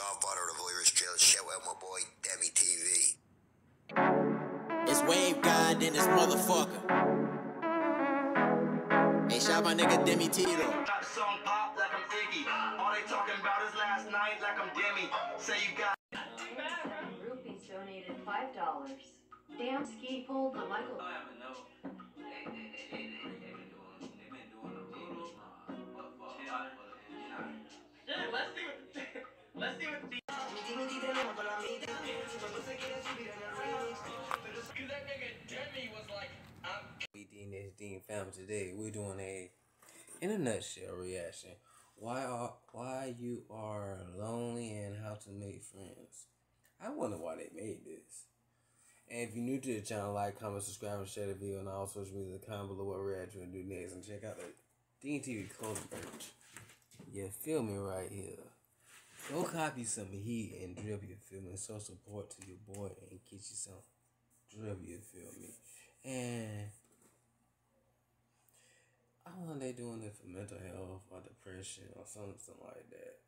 Godfather of Irish Drill. Shout out my boy, Demi TV. It's Wave God in this motherfucker. Hey, shout my nigga Demi T though. Got the song pop like I'm Iggy. All they talking about is last night like I'm Demi. Say you got. Rupees donated $5. Damn ski pulled the Michael. Let's see what the Cause that nigga Demi was like, Dean fam, today we're doing a in a nutshell reaction. Why you are lonely and how to make friends. I wonder why they made this. And if you're new to the channel, like, comment, subscribe, and share the video on all social media. Comment below what reaction to do next, and check out the Dean TV clothing merch. You feel me right here. Go copy some heat and drip, you feel me? Show support to your boy and get you some drip, you feel me? And I don't know, they doing it for mental health or depression or something like that.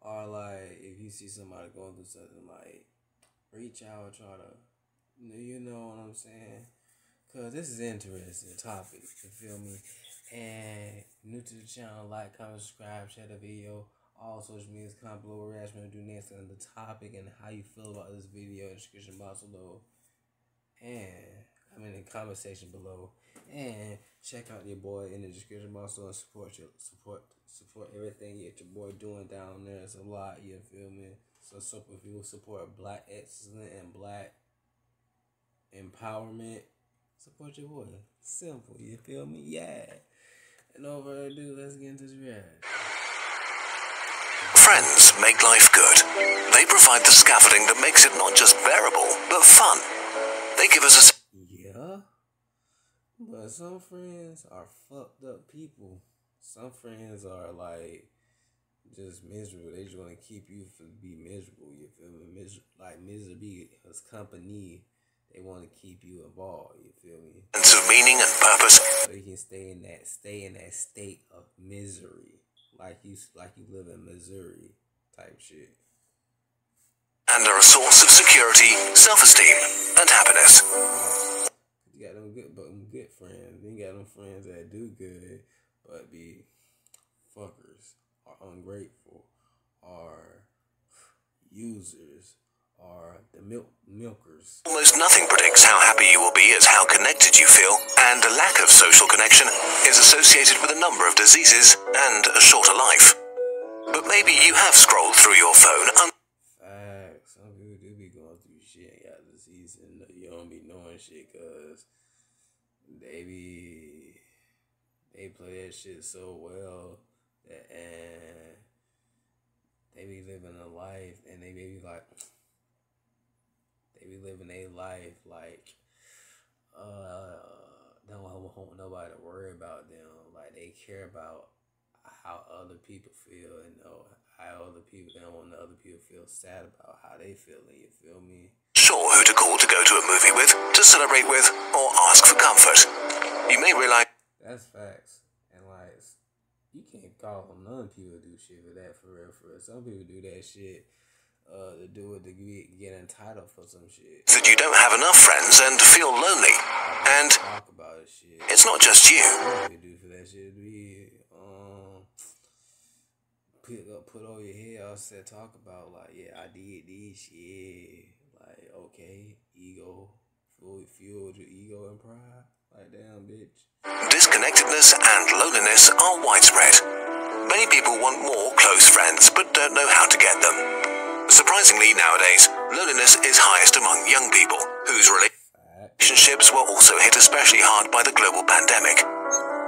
Or like if you see somebody going through something, like reach out, try to, you know what I'm saying? Cause this is an interesting topic, you feel me? And new to the channel, like, comment, subscribe, share the video. All social medias, comment below what reaction to do next on the topic and how you feel about this video in the description box below. And I'm in the comment section below. And check out your boy in the description box below and support everything your boy doing down there. It's a lot, you feel me? So if you support black excellence and black empowerment, support your boy. Simple, you feel me? Yeah. And no further ado, let's get into this reaction. Friends make life good. They provide the scaffolding that makes it not just bearable, but fun. They give us a... Yeah, but some friends are fucked up people. Some friends are like just miserable. They just want to keep you from be miserable. You feel me? Like misery is company. They want to keep you involved. You feel me? Sense of meaning and purpose. So you can stay in that state of misery. Like you live in Missouri type shit. And are a source of security, self-esteem, and happiness. You got them good friends. Then you got them friends that do good, but be fuckers, or ungrateful, or users, or the milkers. Almost nothing predicts how happy you will be as how connected you feel, and a lack of social connection is associated with a number of diseases and a shorter life. But maybe you have scrolled through your phone Facts. Some people do be going through shit and got disease and you don't be knowing shit because they play that shit so well that, and they be living a life and they be like, they be living a life like, don't want nobody to worry about them. Like they care about how other people feel and know how other people, they don't want the other people feel sad about how they feeling, you feel me? Sure who to call to go to a movie with, to celebrate with, or ask for comfort. You may realize... That's facts. And like, you can't call on none people do shit for that, for real, for real. Some people do that shit to do it to get entitled for some shit. That you don't have enough friends and feel lonely. And talk about it, shit. It's not just you. What you do for that shit be put over your head, all said, talk about like, yeah, I did this shit. Like, okay, ego, fueled your ego and pride. Like, damn, bitch. Disconnectedness and loneliness are widespread. Many people want more close friends, but don't know how to get them. Surprisingly, nowadays, loneliness is highest among young people, whose relationships were also hit especially hard by the global pandemic.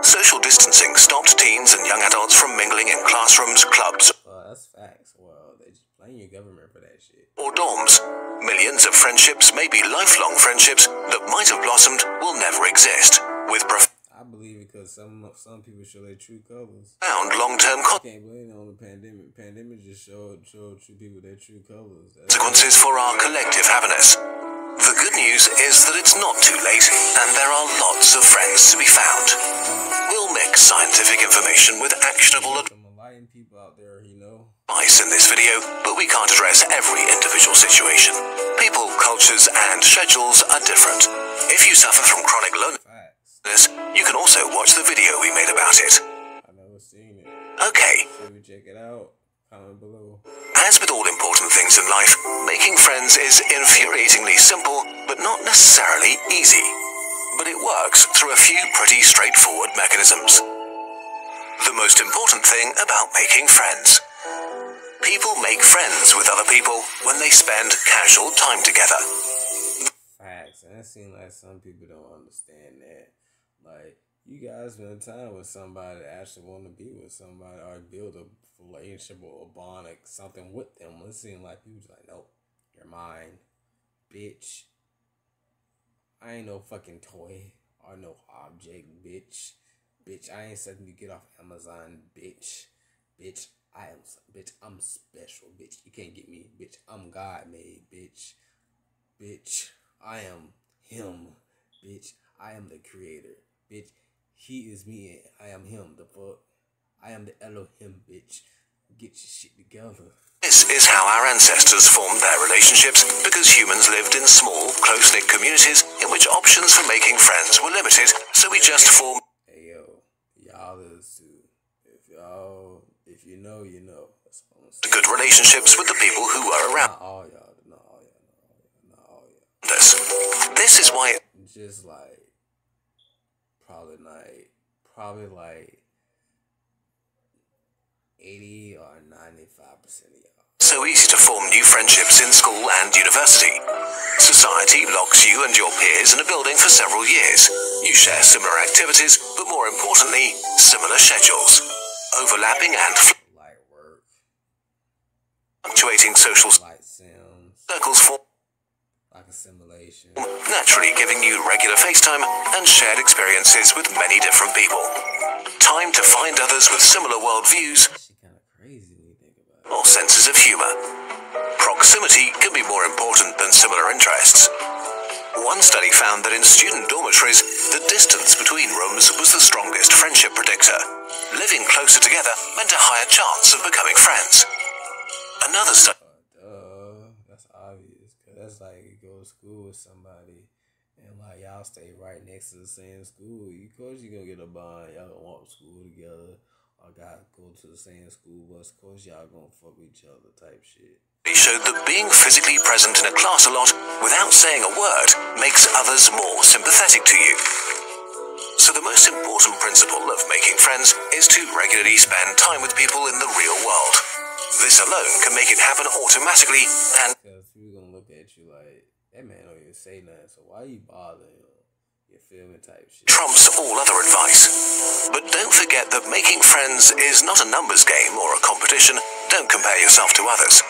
Social distancing stopped teens and young adults from mingling in classrooms, clubs, that's facts. Well, they just blame your government for that shit. Or dorms. Millions of friendships, maybe lifelong friendships, that might have blossomed will never exist. With I believe it because some people show their true colors. Profound long-term can't blame it on the pandemic. Pandemic just showed true people their true colors. Consequences for our collective happiness. The good news is that it's not too late, and there are lots of friends to be found. We'll mix scientific information with actionable certain people out there, you know. Advice in this video, but we can't address every individual situation. People, cultures, and schedules are different. If you suffer from chronic loneliness, you can also watch the video we made about it. I've never seen it. Okay. Should we check it out? Comment below. As with all important things in life, making friends is infuriatingly simple, but not necessarily easy. But it works through a few pretty straightforward mechanisms. The most important thing about making friends. People make friends with other people when they spend casual time together. Facts. And it seems like some people don't understand that. Like, you guys spend time with somebody that actually want to be with somebody or build a relationship or a bond or something with them. It seems like people just like, nope, you're mine, bitch. I ain't no fucking toy or no object, bitch. Bitch, I ain't something you get off Amazon, bitch. Bitch, I'm special, bitch. You can't get me, bitch. I'm God made, bitch. Bitch, I am him, bitch. I am the creator, bitch. He is me and I am him, the fuck. I am the Elohim, bitch. Get your shit together. This is how our ancestors formed their relationships, because humans lived in small, close-knit communities in which options for making friends were limited, so we just formed... Hey, yo, y'all is too. If you know, you know. That's all I'm saying. Good relationships with the people who were around Not all y'all, not all y'all. us. This is why... Just like, probably like 80 or 95% of y'all. So easy to form new friendships in school and university. Society locks you and your peers in a building for several years. You share similar activities, but more importantly, similar schedules. Overlapping and Light work, fluctuating social light sounds, circles form, like assimilation. naturally giving you regular FaceTime and shared experiences with many different people. Time to find others with similar worldviews That shit kind of crazy when you think about it. or senses of humor. Proximity can be more important than similar interests. One study found that in student dormitories, the distance between rooms was the strongest friendship predictor. Living closer together meant a higher chance of becoming friends. Another study... That's obvious. Cause that's like you go to school with somebody and like y'all stay right next to the same school. Of course you gonna get a bond. Y'all gonna walk to school together. Or gotta go to the same school bus. Of course y'all gonna fuck with each other type shit. showed that being physically present in a class a lot without saying a word makes others more sympathetic to you. So the most important principle of making friends is to regularly spend time with people in the real world. This alone can make it happen automatically and Because people gonna look at you like, that man don't even say nothing, so why you bother him? You feel me type shit. trumps all other advice. But don't forget that making friends is not a numbers game or a competition. Don't compare yourself to others.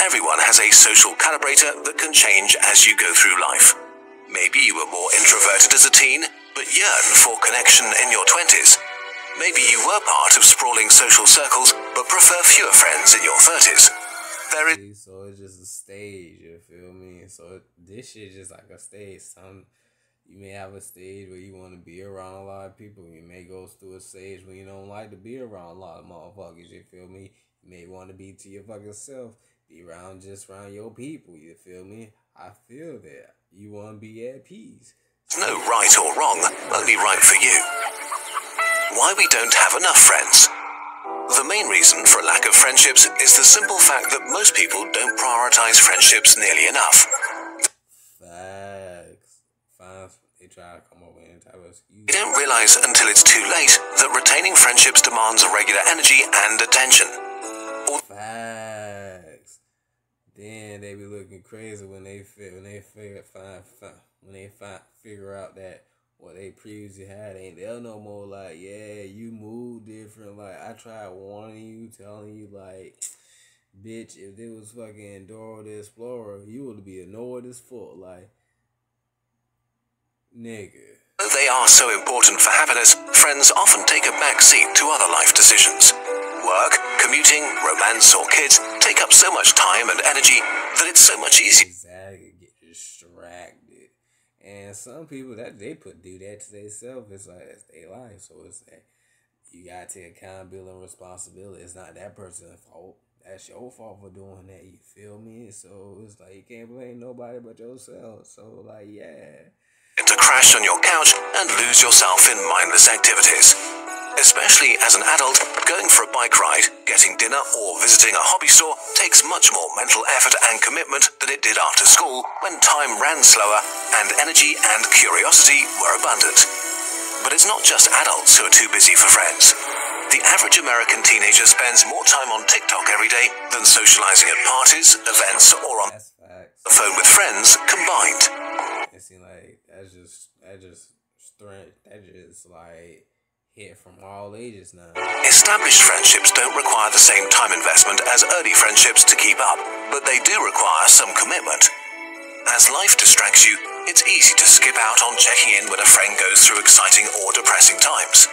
Everyone has a social calibrator that can change as you go through life. Maybe you were more introverted as a teen, but yearn for connection in your 20s. Maybe you were part of sprawling social circles, but prefer fewer friends in your 30s. There is... So it's just a stage, you feel me? So this shit just like a stage. You may have a stage where you want to be around a lot of people. You may go through a stage where you don't like to be around a lot of motherfuckers, you feel me? You may want to be to your fucking self. Be around your people, you feel me? I feel that. You want to be at peace. no right or wrong, only right for you. Why we don't have enough friends? The main reason for a lack of friendships is the simple fact that most people don't prioritize friendships nearly enough. Facts. Fine. They try to come up with any type of excuse. They don't realize until it's too late that retaining friendships demands a regular energy and attention. Facts. Then they be looking crazy when they figure out that what they previously had ain't there no more. Like, yeah, you move different. Like, I tried warning you, telling you, like, bitch, if it was fucking Dora the Explorer, you would be annoyed as fuck. Like, nigga. Though they are so important for happiness, friends often take a back seat to other life decisions. Work, commuting, romance, or kids take up so much time and energy that it's so much easier. Exactly, get distracted. And some people that they do that to themselves. It's like that's their life. So it's like you gotta take accountability and responsibility. It's not that person's fault. That's your fault for doing that. You feel me? So it's like you can't blame nobody but yourself. So like, yeah. To crash on your couch and lose yourself in mindless activities. Especially as an adult, going for a bike ride, getting dinner, or visiting a hobby store takes much more mental effort and commitment than it did after school, when time ran slower and energy and curiosity were abundant. But it's not just adults who are too busy for friends. The average American teenager spends more time on TikTok every day than socializing at parties, events, or on the phone with friends combined. It seems like that just like hit from all ages now. Established friendships don't require the same time investment as early friendships to keep up, but they do require some commitment. As life distracts you, it's easy to skip out on checking in when a friend goes through exciting or depressing times.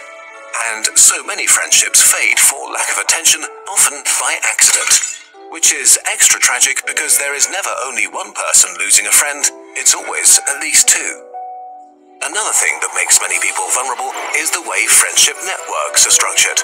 And so many friendships fade for lack of attention, often by accident. Which is extra tragic because there is never only one person losing a friend, it's always at least two. Another thing that makes many people vulnerable is the way friendship networks are structured.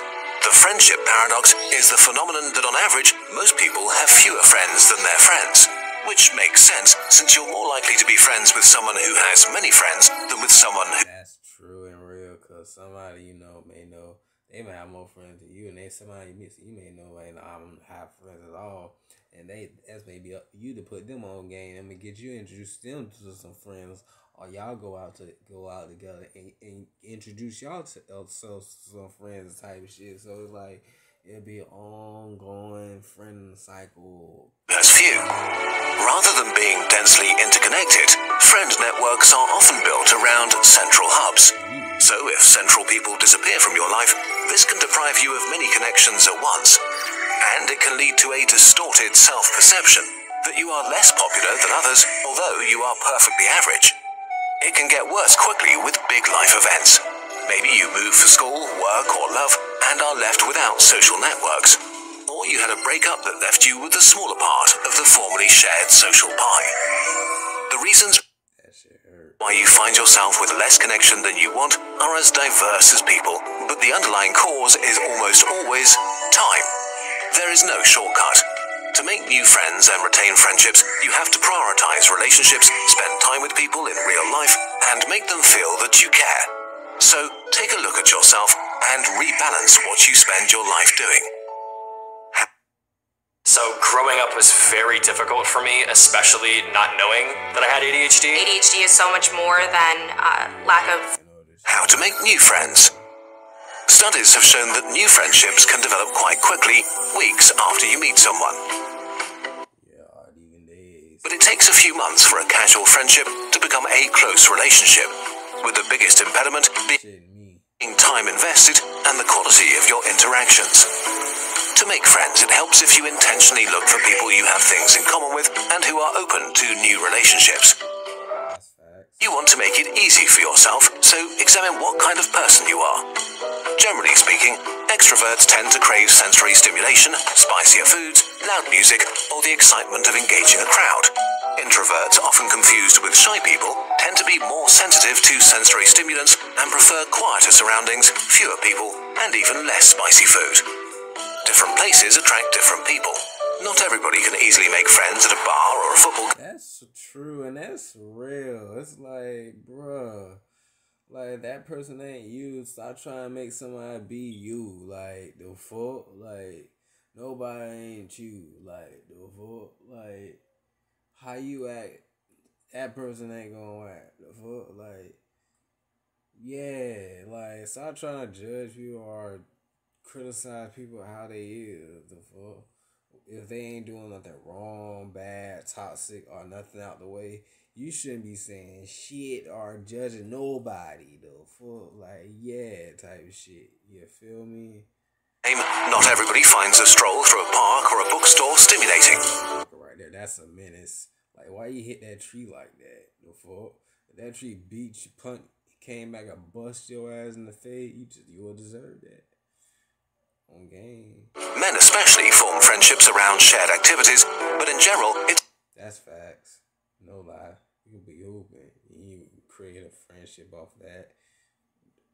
The friendship paradox is the phenomenon that on average, most people have fewer friends than their friends. Which makes sense, since you're more likely to be friends with someone who has many friends than with someone who... That's true and real, because somebody you know, they may have more friends than you, and somebody you meet, so you may know, I don't have friends at all. And that's maybe up to you to put them on game. I'm gonna get you introduce them to some friends, or y'all go out together and introduce y'all to some friends type of shit. So it's like it'll be an ongoing friend cycle. Has few. Rather than being densely interconnected, friend networks are often built around central hubs. So if central people disappear from your life, this can deprive you of many connections at once. And it can lead to a distorted self-perception that you are less popular than others, although you are perfectly average. It can get worse quickly with big life events. Maybe you move for school, work, or love, and are left without social networks. Or you had a breakup that left you with a smaller part of the formerly shared social pie. The reasons why you find yourself with less connection than you want are as diverse as people, but the underlying cause is almost always time. There is no shortcut. To make new friends and retain friendships, you have to prioritize relationships, spend time with people in real life, and make them feel that you care. So take a look at yourself and rebalance what you spend your life doing. So growing up was very difficult for me, especially not knowing that I had ADHD. ADHD is so much more than lack of... How to make new friends. Studies have shown that new friendships can develop quite quickly, weeks after you meet someone. But it takes a few months for a casual friendship to become a close relationship, with the biggest impediment being time invested and the quality of your interactions. To make friends, it helps if you intentionally look for people you have things in common with and who are open to new relationships. You want to make it easy for yourself, so examine what kind of person you are. Generally speaking, extroverts tend to crave sensory stimulation, spicier foods, loud music, or the excitement of engaging a crowd. Introverts, often confused with shy people, tend to be more sensitive to sensory stimulants and prefer quieter surroundings, fewer people, and even less spicy food. Different places attract different people. Not everybody can easily make friends at a bar or a football game. That's true and that's real. It's like, bruh, like that person ain't you. Stop trying to make somebody be you. Like the fuck, like nobody ain't you. Like the fuck, like how you act, that person ain't gonna act. The fuck, like yeah, like stop trying to judge you or criticize people how they is. The fuck. If they ain't doing nothing wrong, bad, toxic, or nothing out the way, you shouldn't be saying shit or judging nobody, though. Fuck, like, yeah, type of shit. You feel me? Not everybody finds a stroll through a park or a bookstore stimulating. Right there, that's a menace. Like, why you hit that tree like that? The fuck? If that tree beat you, punt, came back and bust your ass in the face, you will deserve that. On game. Men especially form friendships around shared activities, but in general, it's... That's facts. No lie. You be open. You create a friendship off that.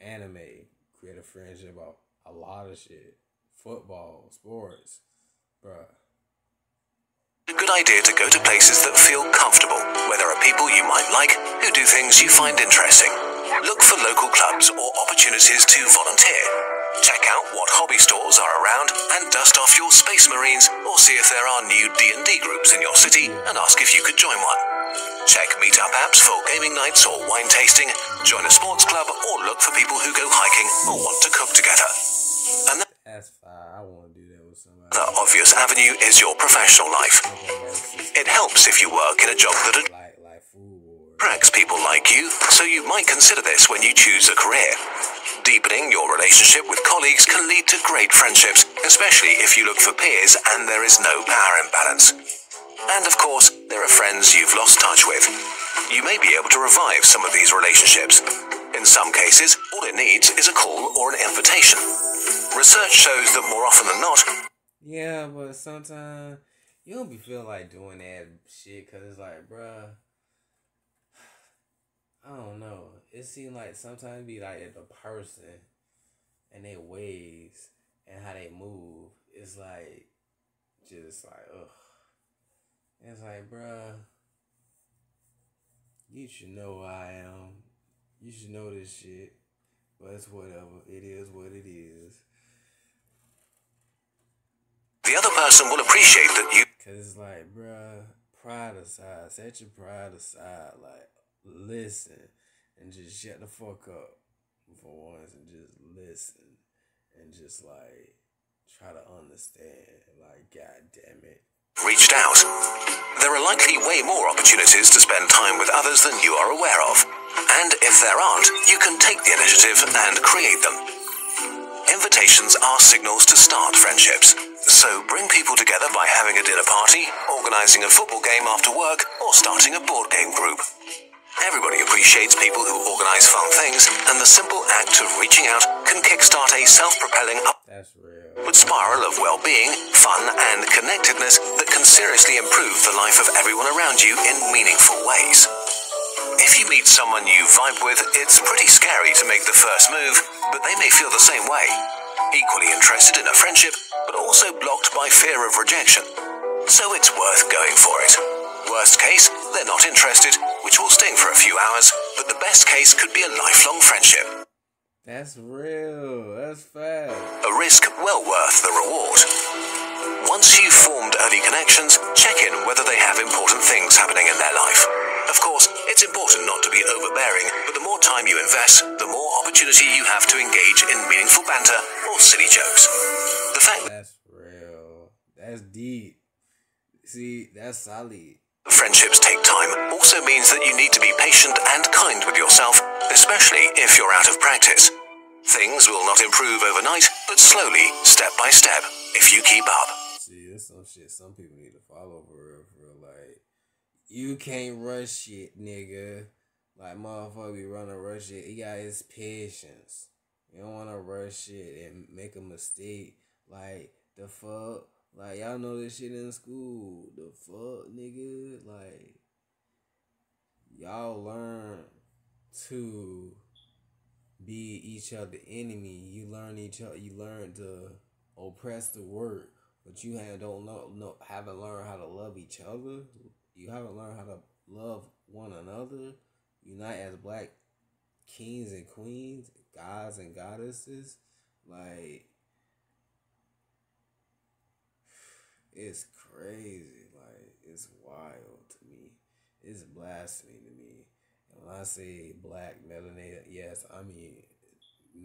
Anime. Create a friendship off a lot of shit. Football, sports, bruh. A good idea to go to places that feel comfortable, where there are people you might like who do things you find interesting. Look for local clubs or opportunities to volunteer. Check out what hobby stores are around and dust off your Space Marines, or see if there are new D&D groups in your city and ask if you could join one. Check meetup apps for gaming nights or wine tasting, join a sports club, or look for people who go hiking or want to cook together. And that's fine. I want to do that with somebody. the obvious avenue is your professional life. It helps if you work in a job that like food or attracts people like you, so you might consider this when you choose a career. Deepening your relationship with colleagues can lead to great friendships, especially if you look for peers and there is no power imbalance. And of course, there are friends you've lost touch with. You may be able to revive some of these relationships. In some cases, all it needs is a call or an invitation. Research shows that more often than not, yeah, but sometimes you don't be feeling like doing that shit, cause it's like, bruh, I don't know. It seems like sometimes it be like the person and their ways and how they move. It's like, just like, ugh. It's like, bruh, you should know who I am. You should know this shit. But it's whatever. It is what it is. the other person will appreciate that you Cause it's like, bruh, pride aside. Set your pride aside. Like, listen. And just shut the fuck up for once. And just listen. And just like, try to understand. Like, god damn it. reached out. There are likely way more opportunities to spend time with others than you are aware of. And if there aren't, you can take the initiative and create them. Invitations are signals to start friendships. So bring people together by having a dinner party, organizing a football game after work, or starting a board game group. Everybody appreciates people who organize fun things, and the simple act of reaching out can kickstart a self-propelling That's real. upward spiral of well-being, fun, and connectedness that can seriously improve the life of everyone around you in meaningful ways. If you meet someone you vibe with, it's pretty scary to make the first move, but they may feel the same way. Equally interested in a friendship, but also blocked by fear of rejection. So it's worth going for it. Worst case, they're not interested, which will sting for a few hours, but the best case could be a lifelong friendship. That's real. That's fact. A risk well worth the reward. Once you've formed early connections, check in whether they have important things happening in their life. Of course, it's important not to be overbearing, but the more time you invest, the more opportunity you have to engage in meaningful banter or silly jokes. The fact That's real. That's deep. See, that's solid. friendships take time also means that you need to be patient and kind with yourself, especially if you're out of practice. Things will not improve overnight, but slowly, step by step, if you keep up. See, there's some shit some people need to follow for real, for real. Like, you can't rush shit, nigga. Like, motherfucker be running rush shit. He got his patience. You don't want to rush shit and make a mistake. Like, the fuck? Like, y'all know this shit in school. The fuck, nigga? Like, y'all learn to be each other enemy. You learn each other. You learn to oppress the word, but you haven't learned how to love each other. You haven't learned how to love one another. Unite as black kings and queens, gods and goddesses. Like, it's crazy. Like, it's wild to me. It's blasphemy to me. And when I say black, melanated, yes, I mean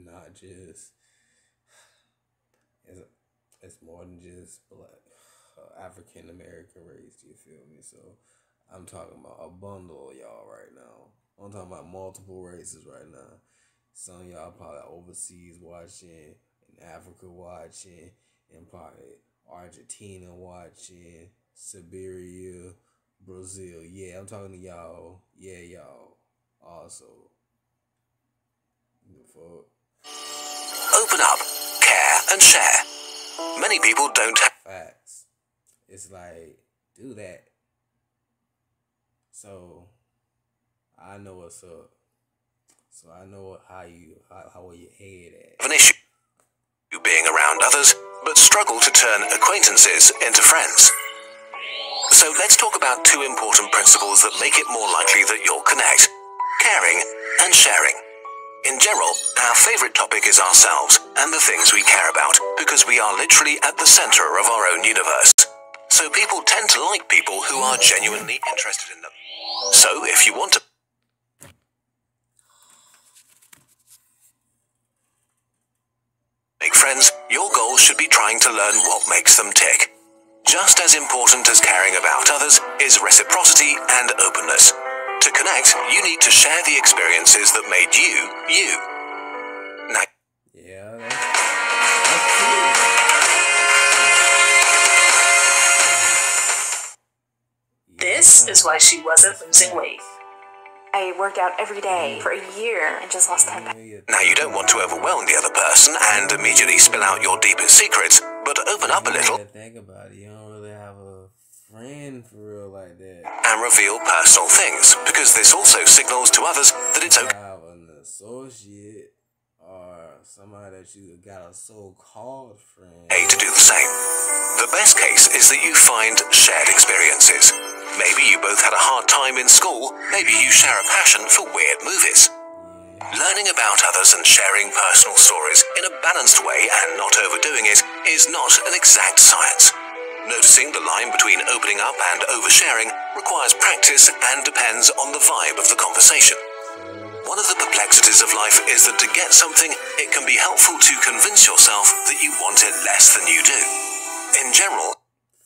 not just. It's more than just black, African American race. You feel me? So I'm talking about a bundle of y'all right now. I'm talking about multiple races right now. Some of y'all probably overseas watching, in Africa watching, and probably Argentina watching, Siberia, Brazil. Yeah, I'm talking to y'all. Yeah, y'all. Also. The fuck? Open up, care, and share. Many people don't have Facts. It's like, do that. So, I know what's up. So I know how your head at. an issue you being around others, but struggle to turn acquaintances into friends. So let's talk about two important principles that make it more likely that you'll connect: caring and sharing. In general, our favorite topic is ourselves and the things we care about, because we are literally at the center of our own universe. So people tend to like people who are genuinely interested in them. So if you want to make friends, your goal should be trying to learn what makes them tick. Just as important as caring about others is reciprocity and openness. To connect, you need to share the experiences that made you, you. Now, Yeah, that's true. This is why she wasn't losing weight. I worked out every day for a year and just lost 10 pounds. now you don't want to overwhelm the other person and immediately spill out your deepest secrets, but open up a little Think about it. You don't really have a friend for real like that. and reveal personal things, because this also signals to others that it's okay Have an associate or somebody that you got a so-called friend. to do the same. The best case is that you find shared experiences. Maybe you both had a hard time in school, maybe you share a passion for weird movies. Learning about others and sharing personal stories in a balanced way and not overdoing it is not an exact science. Noticing the line between opening up and oversharing requires practice and depends on the vibe of the conversation. One of the perplexities of life is that to get something, it can be helpful to convince yourself that you want it less than you do. In general,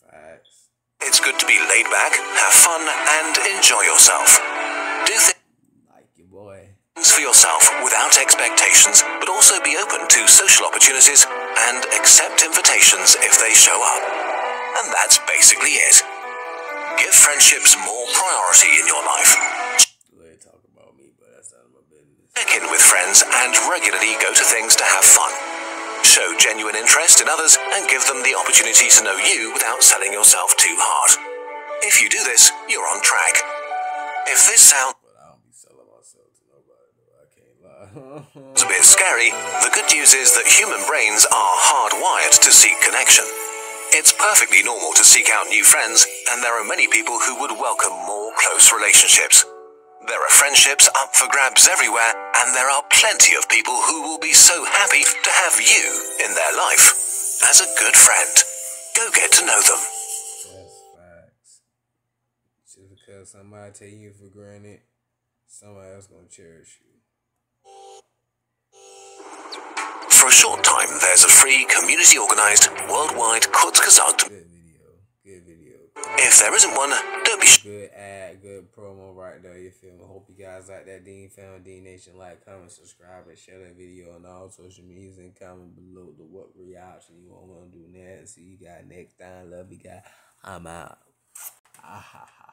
Facts. it's good to be laid back, have fun, and enjoy yourself. Do Like your boy. things for yourself without expectations, but also be open to social opportunities and accept invitations if they show up. And that's basically it. Give friendships more priority in your life. They talk about me, but that's none of my business. Check in with friends and regularly go to things to have fun. Show genuine interest in others and give them the opportunity to know you without selling yourself too hard. If you do this, you're on track. If this sounds But I don't be selling myself to nobody, though. I can't lie. a bit scary, the good news is that human brains are hardwired to seek connection. It's perfectly normal to seek out new friends, and there are many people who would welcome more close relationships. There are friendships up for grabs everywhere, and there are plenty of people who will be so happy to have you in their life. As a good friend, go get to know them. That's facts. Just because somebody taking you for granted, somebody else gonna cherish you. For a short time, there's a free, community-organized, worldwide Kurzgesagt. Good video. Good video. If there isn't one, don't be Good ad, good promo right there, you feel me? Hope you guys like that. Dean Found D Nation. Like, comment, subscribe, and share that video on all social medias and comment below the what reaction you want to do next. See you guys next time. Love you guys. I'm out. Ah, ha, ha.